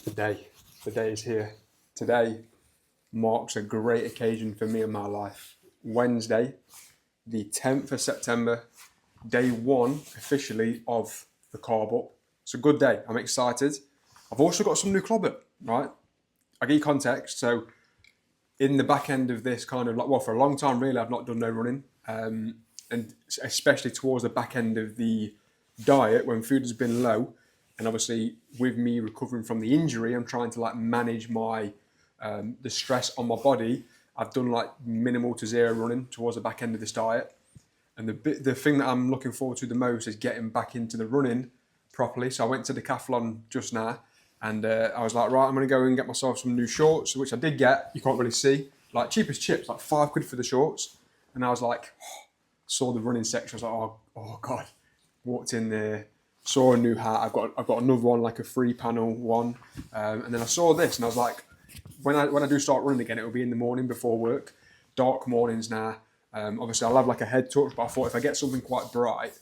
The day is here. Today marks a great occasion for me in my life. Wednesday, the 10th of September, day one officially of the carb up. It's a good day. I'm excited. I've also got some new clobber, right? I'll give you context. So in the back end of this kind of for a long time really, I've not done no running. And especially towards the back end of the diet when food has been low, and obviously with me recovering from the injury, I'm trying to manage my the stress on my body. I've done minimal to zero running towards the back end of this diet, and the thing that I'm looking forward to the most is getting back into the running properly. So I went to Decathlon just now, and I was like, right, I'm going to go and get myself some new shorts, which I did get. You can't really see, cheap as chips, like £5 for the shorts, and I was like, saw the running section. I was like, oh god. Walked in there, saw a new hat. I've got another one, like a 3-panel one, and then I saw this, and I was like, when I do start running again, it will be in the morning before work, dark mornings now. Obviously, I'll have like a head torch, but I thought if I get something quite bright,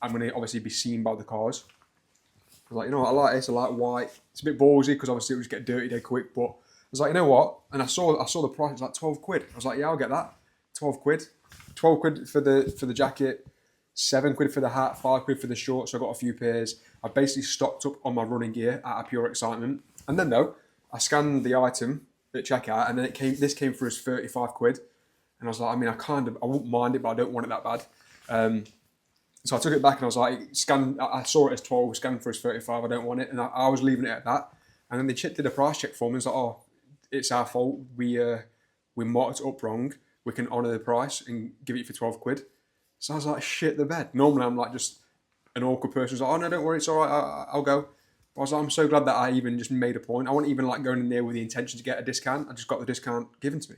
I'm going to obviously be seen by the cars. I was like, you know what, I like this. I like white. It's a bit ballsy because obviously it would just get dirty dead quick. But I was like, you know what? And I saw the price. It was like £12. I was like, yeah, I'll get that. £12. £12 for the jacket. £7 for the hat, £5 for the shorts. So I got a few pairs. I basically stocked up on my running gear out of pure excitement. And then though, I scanned the item at checkout, and then this came for us £35. And I was like, I mean, I wouldn't mind it, but I don't want it that bad. So I took it back and I was like, I saw it as 12, scanned for us 35, I don't want it. And I was leaving it at that. And then they did a price check for me. It's like, oh, it's our fault. We marked it up wrong. We can honour the price and give it for £12. So I was like, shit the bed. Normally I'm like just an awkward person who's like, oh no, don't worry, it's all right, I'll go. But I was like, I'm so glad that I even just made a point. I wasn't even going in there with the intention to get a discount. I just got the discount given to me.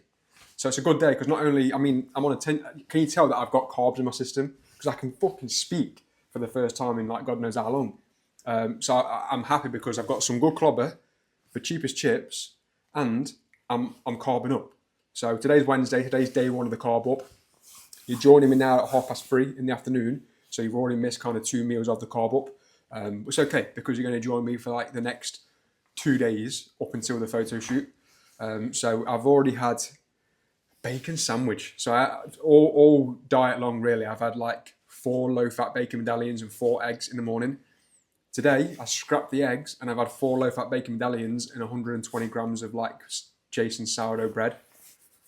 So it's a good day because not only, I mean, I'm on a 10, can you tell that I've got carbs in my system? Because I can fucking speak for the first time in God knows how long. So I'm happy because I've got some good clobber for cheapest chips, and I'm carbing up. So today's Wednesday, today's day one of the carb up. You're joining me now at 3:30 in the afternoon, so you've already missed kind of 2 meals of the carb up. It's okay because you're going to join me for the next 2 days up until the photo shoot. So I've already had bacon sandwich. So all diet long really, I've had 4 low-fat bacon medallions and 4 eggs in the morning. Today I scrapped the eggs and I've had 4 low-fat bacon medallions and 120 grams of Jason's sourdough bread.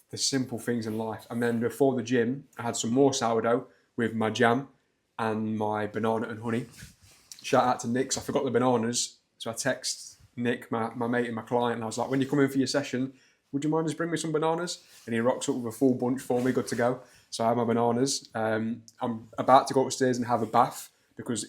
The simple things in life. And then before the gym, I had some more sourdough with my jam and my banana and honey. Shout out to Nick, 'cause I forgot the bananas. So I text Nick, my mate and my client, and I was like, when you come in for your session, would you mind just bring me some bananas? And he rocks up with a full bunch for me, good to go. So I have my bananas. I'm about to go upstairs and have a bath because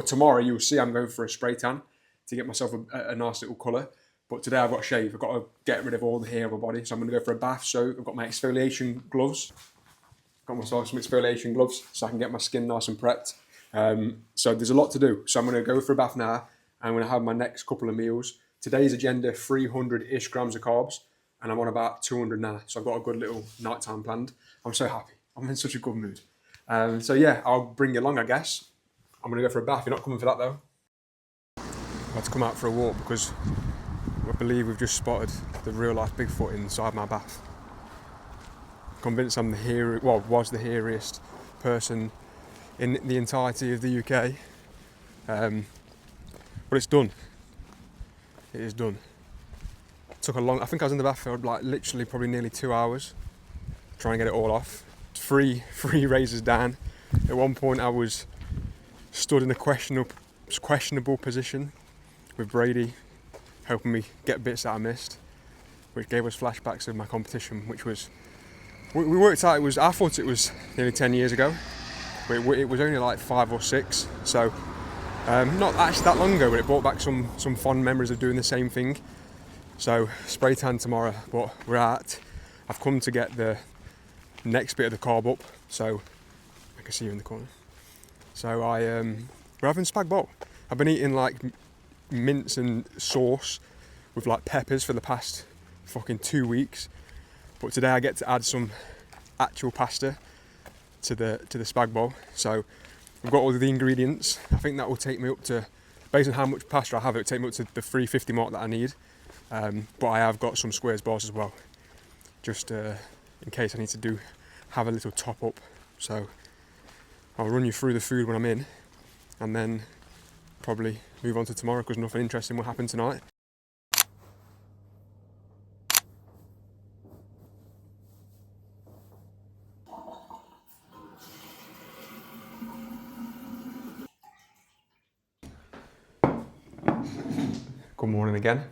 tomorrow you'll see I'm going for a spray tan to get myself a nice little colour. But today I've got to shave. I've got to get rid of all the hair on my body. So I'm going to go for a bath. So I've got my exfoliation gloves. Got myself some exfoliation gloves so I can get my skin nice and prepped. So there's a lot to do. So I'm going to go for a bath now. I'm going to have my next couple of meals. Today's agenda, 300-ish grams of carbs. And I'm on about 200 now. So I've got a good little nighttime planned. I'm so happy. I'm in such a good mood. So yeah, I'll bring you along, I guess. I'm going to go for a bath. You're not coming for that though? I had to come out for a walk because I believe we've just spotted the real life Bigfoot inside my bath. Convinced I'm was the hairiest person in the entirety of the UK. But it's done. It is done. Took I think I was in the bath for literally probably nearly 2 hours trying to get it all off. 3 razors down. At one point I was stood in a questionable position with Brady helping me get bits that I missed, which gave us flashbacks of my competition, which was, we worked out I thought it was nearly 10 years ago, but it was only 5 or 6, so not actually that long ago, but it brought back some fond memories of doing the same thing. So spray tan tomorrow, but I've come to get the next bit of the carb up, so I can see you in the corner. So we're having spag bol. I've been eating mince and sauce with peppers for the past fucking 2 weeks, but today I get to add some actual pasta to the spag bol. So I've got all of the ingredients. I think that will take me up to based on how much pasta I have, it would take me up to the 350 mark that I need. But I have got some squares bars as well, just in case I need to have a little top up. So I'll run you through the food when I'm in, and then probably move on to tomorrow because nothing interesting will happen tonight. Good morning again.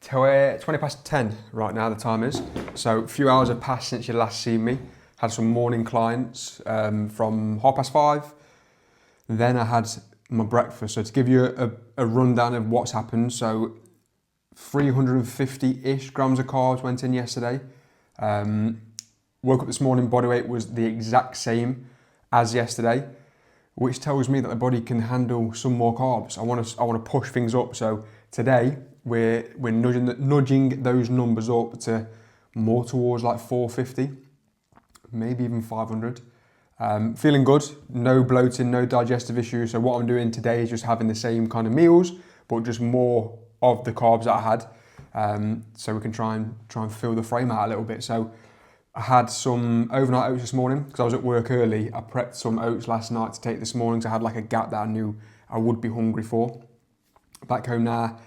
20 past 10 right now the time is. So a few hours have passed since you last seen me. Had some morning clients from 5:30. Then I had my breakfast. So to give you a rundown of what's happened. So 350-ish grams of carbs went in yesterday. Woke up this morning, body weight was the exact same as yesterday, which tells me that the body can handle some more carbs. I want to push things up. So today we're nudging those numbers up to more towards like 450, maybe even 500. Feeling good, no bloating, no digestive issues. So what I'm doing today is just having the same kind of meals, but just more of the carbs that I had, so we can try and fill the frame out a little bit. So I had some overnight oats this morning because I was at work early. I prepped some oats last night to take this morning, so I had like a gap that I knew I would be hungry for. Back home now,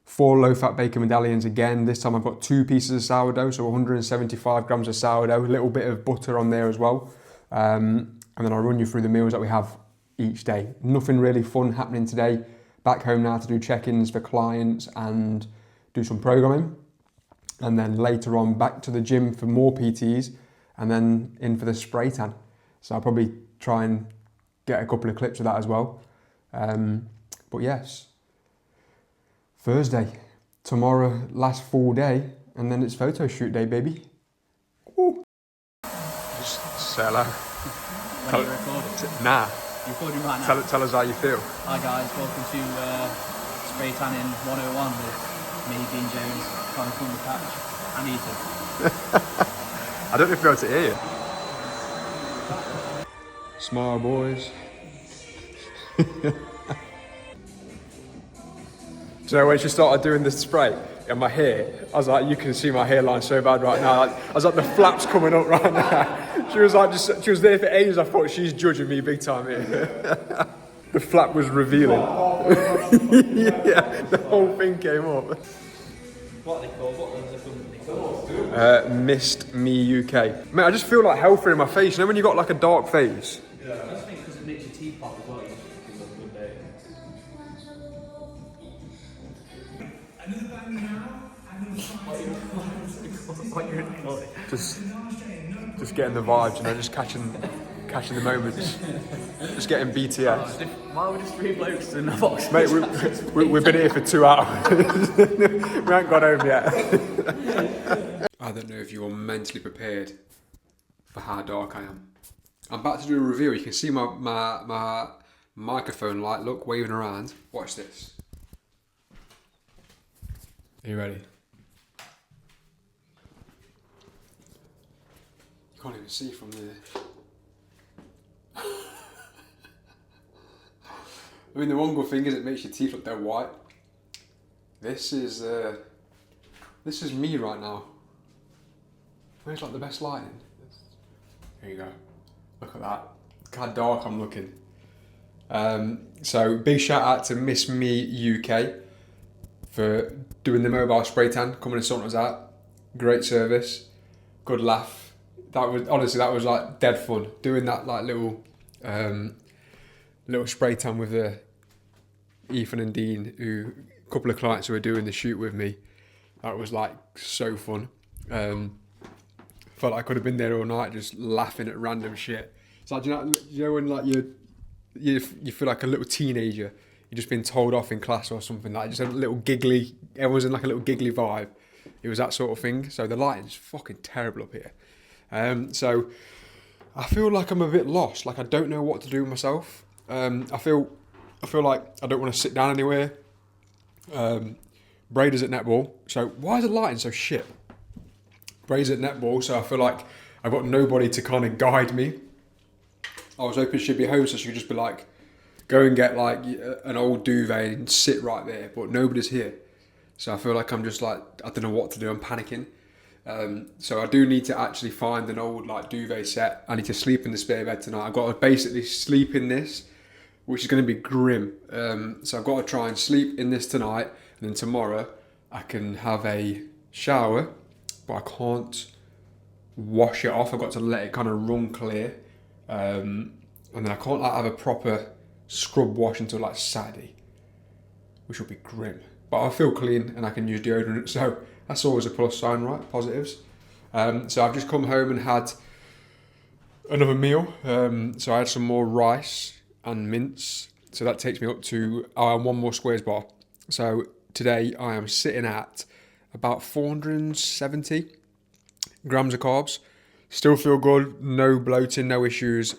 4 low-fat bacon medallions again. This time I've got 2 pieces of sourdough, so 175 grams of sourdough, a little bit of butter on there as well. And then I'll run you through the meals that we have each day. Nothing really fun happening today. Back home now to do check-ins for clients and do some programming. And then later on back to the gym for more PTs and then in for the spray tan. So I'll probably try and get a couple of clips of that as well. But yes, Thursday, tomorrow, last full day, and then it's photo shoot day, baby. Woo. Just say hello. When are you recording? Nah. You're recording right now? Tell us how you feel. Hi guys, welcome to Spray Tanning 101 with me, Dean Jones, trying to come the patch, and Ethan. I don't know if you're able to hear you. Smile, boys. Do you know when she started doing the spray in my hair, I was like, you can see my hairline so bad right now. I was like, the flap's coming up right now. She was there for ages. I thought she's judging me big time here. The flap was revealing. Yeah, the whole thing came up. What are they called? What was the company called? Mist Me UK. Mate, I just feel like healthier in my face. You know when you got like a dark face? Yeah. I just think because it makes your teeth pop as well, you give them a good day. What you're recording? Just getting the vibes, you know, just catching the moments. Just getting BTS. Why are we just 3 blokes in the box? Mate, we've been here for 2 hours. We haven't got home yet. I don't know if you're mentally prepared for how dark I am. I'm about to do a reveal. You can see my microphone light, look, waving around. Watch this. Are you ready? You can't even see from there. I mean, the one good thing is it makes your teeth look dead white. This is me right now. Where's like the best lighting? There you go. Look at that. Look how dark I'm looking. So big shout out to Miss Me UK for doing the mobile spray tan, coming and sorting us out. Great service, good laugh. That was like dead fun. Doing that like little spray tan with Ethan and Dean, a couple of clients who were doing the shoot with me. That was like so fun. Felt like I could have been there all night just laughing at random shit. It's like, you know when like you feel like a little teenager, you've just been told off in class or something, like just a little giggly, everyone's in like a little giggly vibe. It was that sort of thing. So the lighting's fucking terrible up here. So I feel like I'm a bit lost. Like I don't know what to do with myself. I feel like I don't want to sit down anywhere. Brady's at netball. So why is the lighting so shit? Brady's at netball, so I feel like I've got nobody to kind of guide me. I was hoping she'd be home so she could just be like, go and get like an old duvet and sit right there, but nobody's here. So I feel like I'm just like, I don't know what to do, I'm panicking. So I do need to actually find an old like duvet set. I need to sleep in the spare bed tonight. I've got to basically sleep in this, which is going to be grim. So I've got to try and sleep in this tonight, and then tomorrow I can have a shower, but I can't wash it off. I've got to let it kind of run clear, and then I can't like have a proper scrub wash until like Saturday, which will be grim. But I'll feel clean and I can use deodorant, so that's always a plus sign, right? Positives. So I've just come home and had another meal. So I had some more rice and mince. So that takes me up to one more squares bar. So today I am sitting at about 470 grams of carbs. Still feel good, no bloating, no issues.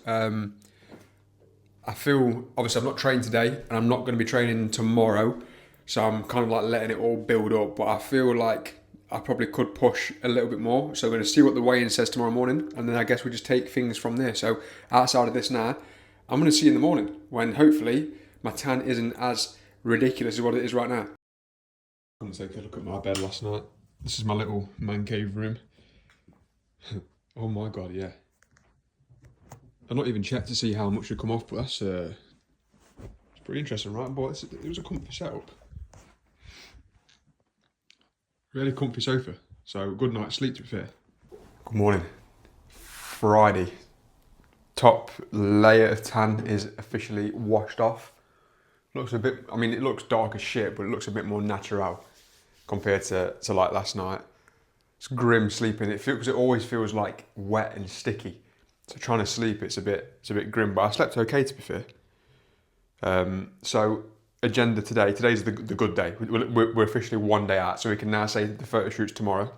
I feel, obviously I'm not trained today and I'm not going to be training tomorrow. So I'm kind of like letting it all build up, but I feel like I probably could push a little bit more. So I'm going to see what the weigh-in says tomorrow morning, and then I guess we just take things from there. So outside of this now, I'm going to see you in the morning when hopefully my tan isn't as ridiculous as what it is right now. I'm going to take a look at my bed last night. This is my little man cave room. Oh my God, yeah. I've not even checked to see how much should come off, but that's it's pretty interesting, right? But it was a comfy setup. Really comfy sofa. So good night's sleep, to be fair. Good morning. Friday. Top layer of tan is officially washed off. Looks a bit, I mean, it looks dark as shit, but it looks a bit more natural compared to like last night. It's grim sleeping. It always feels like wet and sticky. So trying to sleep, it's a bit grim, but I slept okay, to be fair. So agenda today. Today's the good day. We're officially one day out, so we can now say the photo shoot's tomorrow.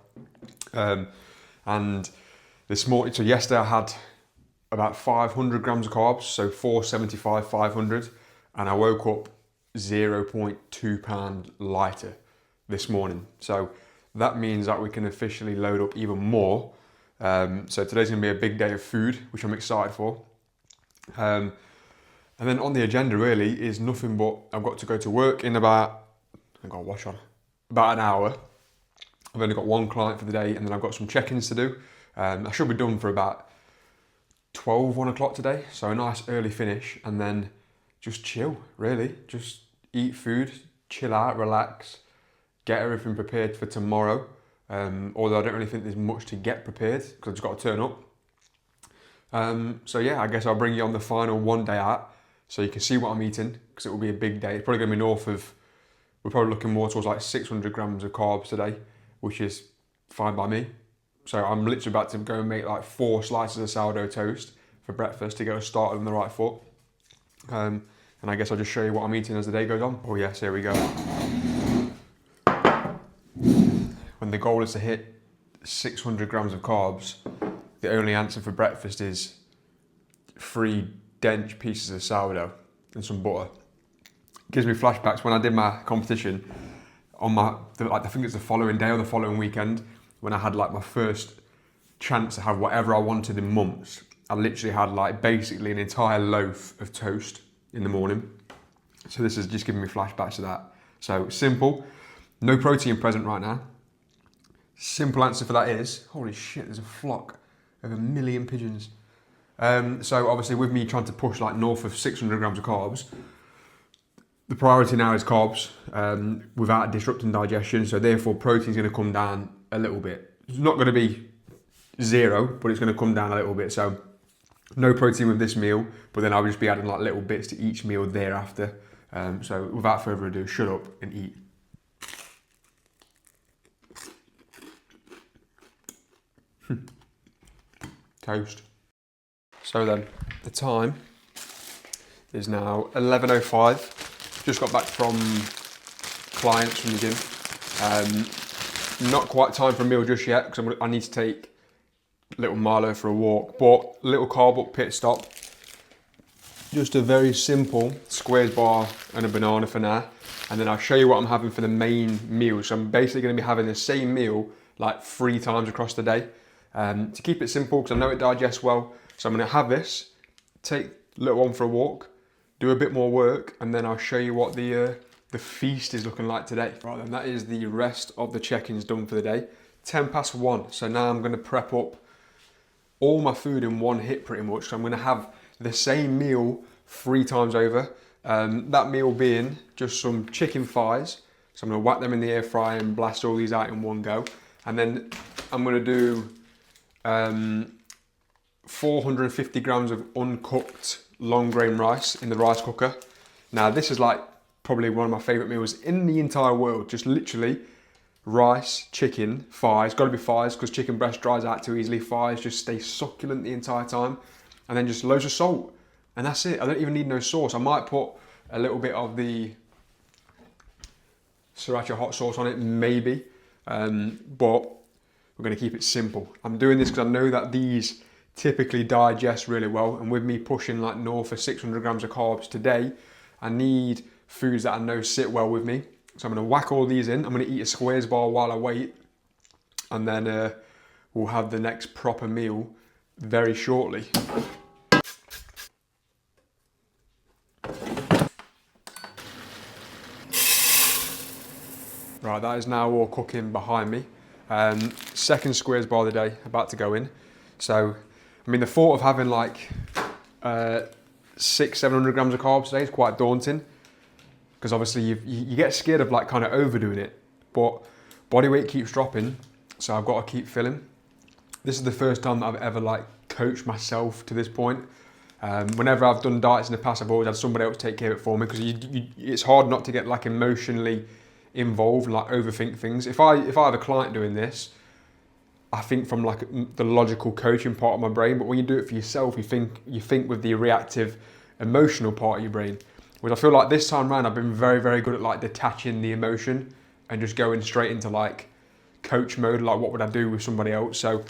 And this morning, so yesterday I had about 500 grams of carbs, so 475, 500, and I woke up 0.2 pound lighter this morning. So that means that we can officially load up even more. So today's gonna be a big day of food, which I'm excited for. And then on the agenda really is nothing but I've got to go to work in about an hour. I've only got one client for the day, and then I've got some check-ins to do. I should be done for about 1 o'clock today. So a nice early finish, and then just chill, really. Just eat food, chill out, relax, get everything prepared for tomorrow. Although I don't really think there's much to get prepared because I've just got to turn up. So yeah, I guess I'll bring you on the final one day out so you can see what I'm eating, because it will be a big day. It's probably going to be we're probably looking more towards like 600 grams of carbs today, which is fine by me. So I'm literally about to go and make like 4 slices of sourdough toast for breakfast to get us started on the right foot. And I guess I'll just show you what I'm eating as the day goes on. Oh yes, here we go. When the goal is to hit 600 grams of carbs, the only answer for breakfast is 3 dense pieces of sourdough and some butter. It gives me flashbacks when I did my competition on I think it's the following day or the following weekend, when I had like my first chance to have whatever I wanted in months. I literally had like basically an entire loaf of toast in the morning. So this is just giving me flashbacks to that. So simple, no protein present right now. Simple answer for that is, holy shit, there's a flock of 1 million pigeons. So obviously with me trying to push like north of 600 grams of carbs, the priority now is carbs without disrupting digestion. So therefore protein's going to come down a little bit. It's not going to be 0, but it's going to come down a little bit. So no protein with this meal, but then I'll just be adding like little bits to each meal thereafter. So without further ado, shut up and eat. Toast. So then, the time is now 11:05. Just got back from clients from the gym. Not quite time for a meal just yet, because I need to take little Marlo for a walk, but little carb up pit stop. Just a very simple squares bar and a banana for now. And then I'll show you what I'm having for the main meal. So I'm basically going to be having the same meal like 3 times across the day. To keep it simple, because I know it digests well. So I'm going to have this, take little one for a walk, do a bit more work, and then I'll show you what the feast is looking like today. Right then, that is the rest of the check-ins done for the day. 1:10 so now I'm going to prep up all my food in one hit pretty much. So I'm going to have the same meal 3 times over. That meal being just some chicken thighs. So I'm going to whack them in the air fryer and blast all these out in one go. And then I'm going to do 450 grams of uncooked long grain rice in the rice cooker. Now this is like probably one of my favourite meals in the entire world. Just literally rice, chicken, thighs. Got to be thighs because chicken breast dries out too easily. Thighs just stay succulent the entire time. And then just loads of salt. And that's it. I don't even need no sauce. I might put a little bit of the sriracha hot sauce on it, maybe. But we're going to keep it simple. I'm doing this because I know that these typically digest really well. And with me pushing like north of 600 grams of carbs today, I need foods that I know sit well with me. So I'm going to whack all these in. I'm going to eat a squares bar while I wait. And then we'll have the next proper meal very shortly. Right, that is now all cooking behind me. Second squares bar of the day about to go in. So, I mean, the thought of having like 600-700 grams of carbs today is quite daunting, because obviously you get scared of like kind of overdoing it, but body weight keeps dropping, so I've got to keep filling. This is the first time that I've ever like coached myself to this point. Whenever I've done diets in the past, I've always had somebody else take care of it for me, because it's hard not to get like emotionally involved and like overthink things. If I have a client doing this, I think from like the logical coaching part of my brain, but when you do it for yourself, you think with the reactive emotional part of your brain. Whereas I feel like this time around, I've been very, very good at like detaching the emotion and just going straight into like coach mode, like what would I do with somebody else. So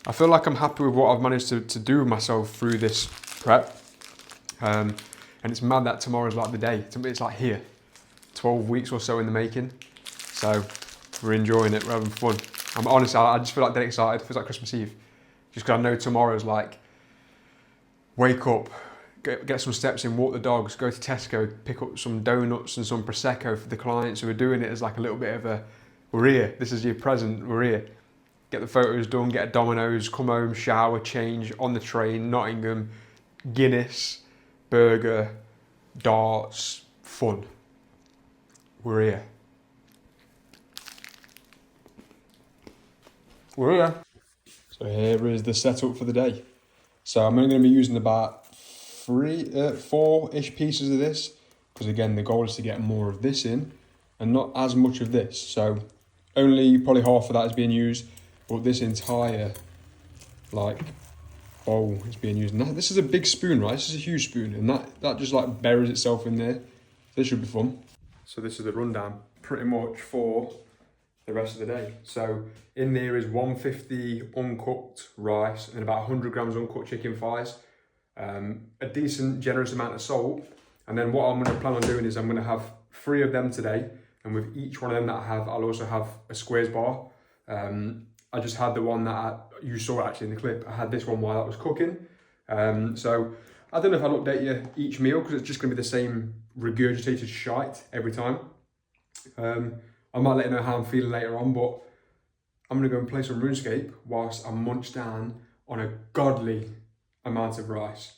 I feel like I'm happy with what I've managed to do with myself through this prep. And it's mad that tomorrow's like the day. It's like here. 12 weeks or so in the making, so we're enjoying it, we're having fun. I'm honestly, I just feel like dead excited. It feels like Christmas Eve, just because I know tomorrow's like wake up, get some steps in, walk the dogs, go to Tesco, pick up some donuts and some prosecco for the clients who are doing it as like a little bit of a, we're here, this is your present, we're here. Get the photos done, get a Domino's, come home, shower, change, on the train, Nottingham, Guinness, burger, darts, fun. We're here. We're here. So here is the setup for the day. So I'm only going to be using about 4-ish pieces of this, because again, the goal is to get more of this in and not as much of this. So only probably half of that is being used, but this entire like bowl is being used. And this is a big spoon, right? This is a huge spoon, and that just like buries itself in there. This should be fun. So this is the rundown pretty much for the rest of the day. So in there is 150 uncooked rice and about 100 grams uncooked chicken thighs, a decent generous amount of salt. And then what I'm going to plan on doing is I'm going to have 3 of them today, and with each one of them that I have, I'll also have a squares bar. I just had the one that you saw actually in the clip. I had this one while I was cooking. So I don't know if I'll update you each meal, because it's just going to be the same regurgitated shite every time. I might let you know how I'm feeling later on, but I'm going to go and play some RuneScape whilst I munch down on a godly amount of rice.